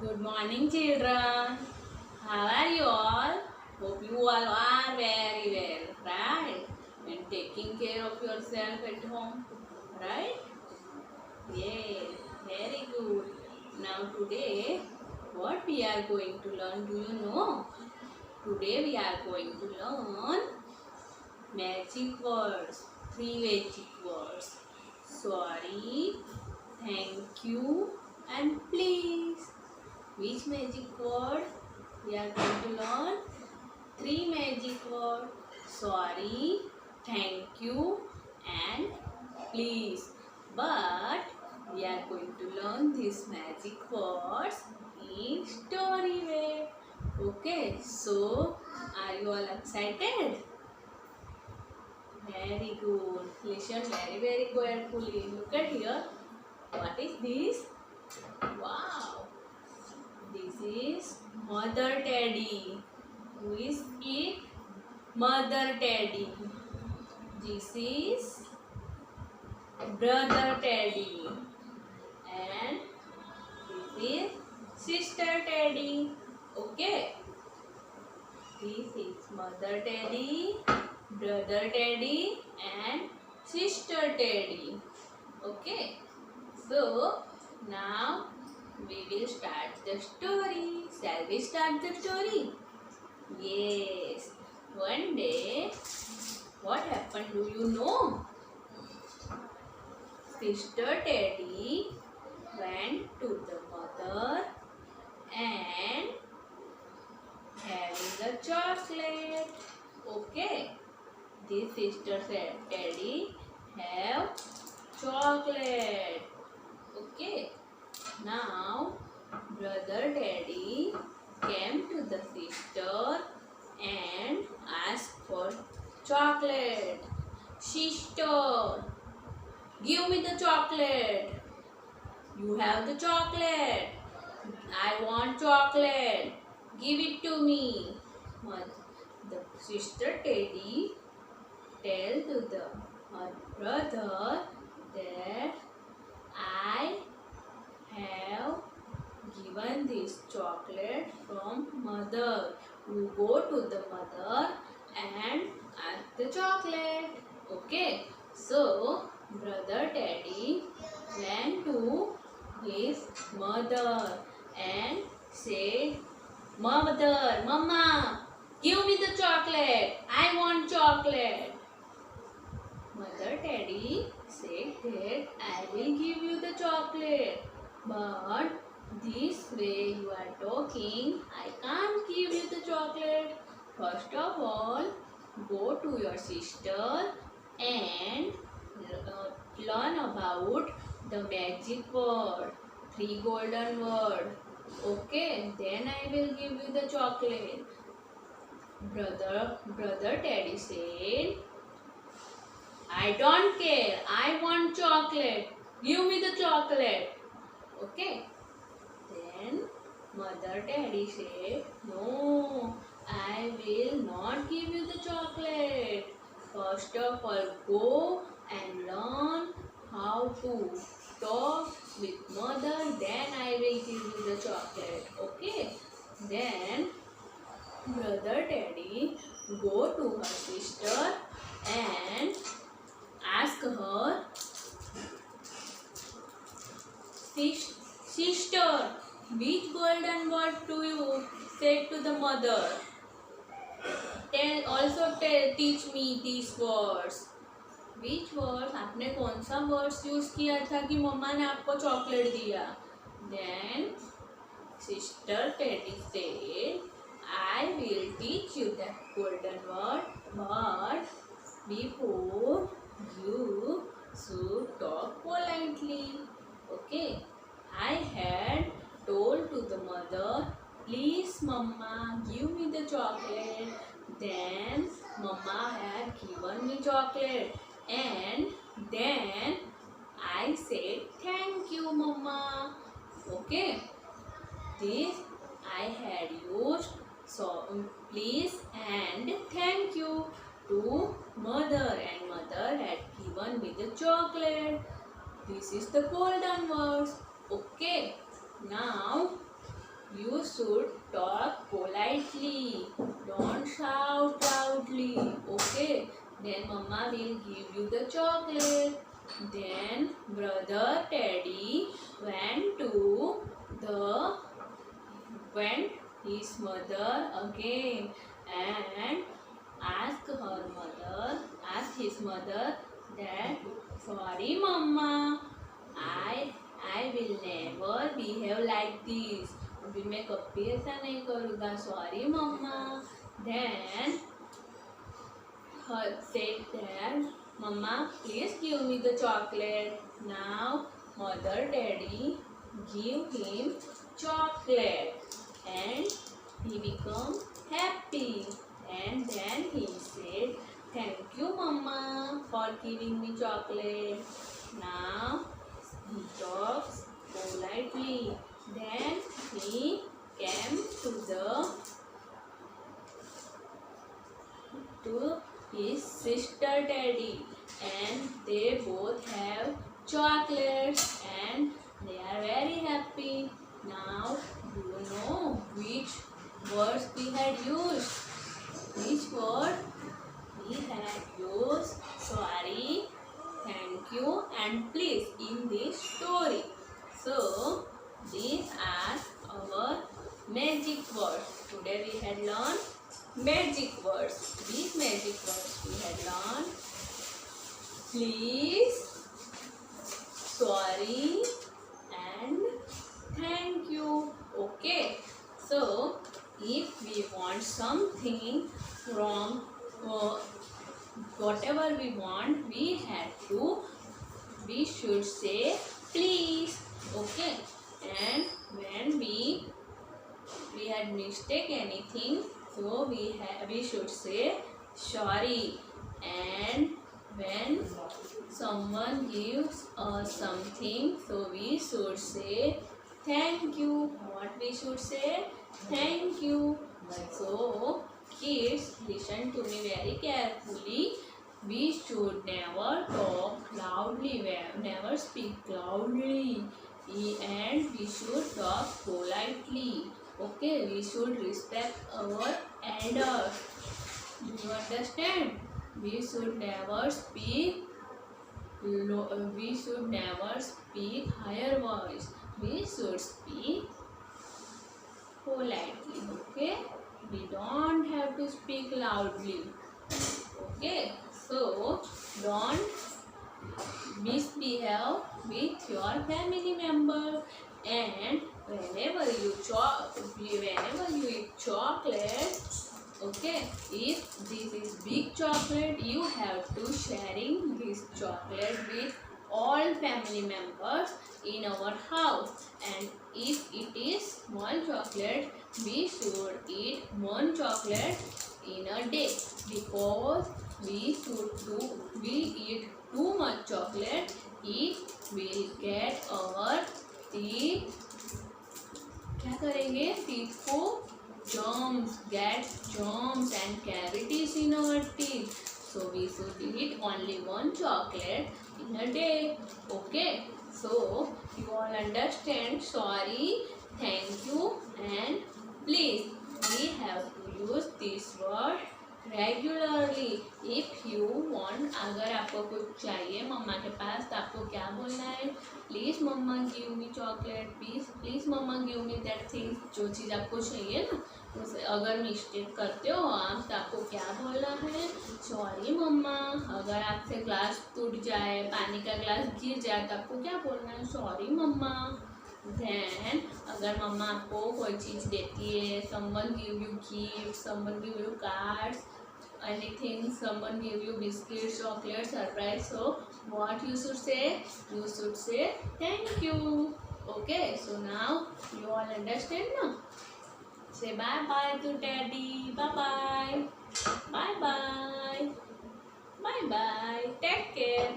Good morning, children. How are you all? Hope you all are very well, right? And taking care of yourself at home, right? Yes, very good. Now, today, what we are going to learn, do you know? Today, we are going to learn magic words, three magic words. Sorry, thank you, and please. Which magic word we are going to learn? Three magic words. Sorry, thank you, and please. But we are going to learn these magic words in story way. Okay, so are you all excited? Very good. Listen very carefully. Look at here. What is this? Wow. This is Mother Teddy. Who is it? Mother Teddy. This is Brother Teddy. And this is Sister Teddy. Okay. This is Mother Teddy, Brother Teddy, and Sister Teddy. Okay. So, now we will start the story. Shall we start the story? Yes. One day, what happened do you know? Sister Teddy went to the mother and having a chocolate. Okay. This sister said, Teddy have chocolate. Okay. Now, brother Teddy came to the sister and asked for chocolate. Sister, give me the chocolate. You have the chocolate. I want chocolate. Give it to me. The sister Teddy tell to the her brother that I have given this chocolate from mother. You go to the mother and ask the chocolate. Okay. So, brother Teddy went to his mother and said, Mother, Mama, give me the chocolate. I want chocolate. Mother Teddy said that I will give you the chocolate. But this way you are talking, I can't give you the chocolate. First of all, go to your sister and learn about the magic word, three golden word. Okay, then I will give you the chocolate. Brother Teddy said, I don't care. I want chocolate. Give me the chocolate. Okay. Then Mother Teddy said, no, I will not give you the chocolate. First of all, go and learn how to talk with mother. Then I will give you the chocolate. Okay. Then Brother Teddy go to her sister and ask her, Sister, which golden word do you say to the mother? Teach me these words. Which words? आपने कौन सा words use किया था कि मम्मा ने आपको chocolate दिया? Then Sister Teddy said, I will teach you that golden word, but before you should talk politely. Okay. I had told to the mother, please Mama, give me the chocolate. Then Mama had given me chocolate. And then I said, thank you Mama. Okay. This I had used so please and thank you to mother, and mother had given me the chocolate. This is the golden words. Okay. Now you should talk politely. Don't shout loudly. Okay. Then Mama will give you the chocolate. Then brother Teddy went his mother again and asked his mother that, sorry Mama, I will never behave like this. अभी मैं कभी ऐसा नहीं करूँगा. Sorry Mama. Then her said that, Mama, please give me the chocolate. Now mother daddy give him chocolate and he become happy. And then he said, thank you Mama for giving me chocolate. Now he talks politely. Then he came to his sister Teddy, and they both have chocolates and they are very happy. Now do you know which words we had used? Which word we had used? Sorry, thank you and please in this story. So these are our magic words. Today we had learned magic words. These magic words we had learned: please, sorry and thank you. Okay, so if we want something from whatever we want, we should say please. Okay, and when we had mistake anything, so we should say sorry. And when someone gives us something, so we should say thank you. What we should say? Thank you. So kids, listen to me very carefully. We should never talk loudly, never speak loudly, and we should talk politely. Okay, we should respect our elders. Do you understand? We should never speak we should never speak higher voice. We should speak politely. Okay, we don't have to speak loudly. Okay, so don't misbehave with your family member. And whenever you eat chocolate, okay, if this is big chocolate, you have to sharing this chocolate with all family members in our house. And if it is small chocolate, we should eat one chocolate in a day, because we eat too much chocolate, it will get our teeth. क्या करेंगे? teeth को get germs and cavities in our teeth. So we should eat only one chocolate in a day. Okay, so you all understand. Sorry, thank you and please. We have to use this word regularly. If you want, अगर आपको कुछ चाहिए मम्मा के पास, तो आपको क्या बोलना है? Please mamma give me chocolate, please mamma give me that thing. जो चीज़ आपको चाहिए ना, उसे अगर मिस्टेक करते हो आप, तो आपको क्या बोलना है? सॉरी मम्मा. अगर आपसे ग्लास टूट जाए, पानी का ग्लास गिर जाए, तो आपको क्या बोलना है? सॉरी मम्मा. देन अगर मम्मा आपको कोई चीज़ देती है, someone give you gift, someone give you cards, anything, someone give you biscuits, chocolate, surprise, so what you should say? You should say thank you. Okay, so now you all understand now. Say bye bye to Teddy. Bye bye. Bye bye. Bye bye. Take care.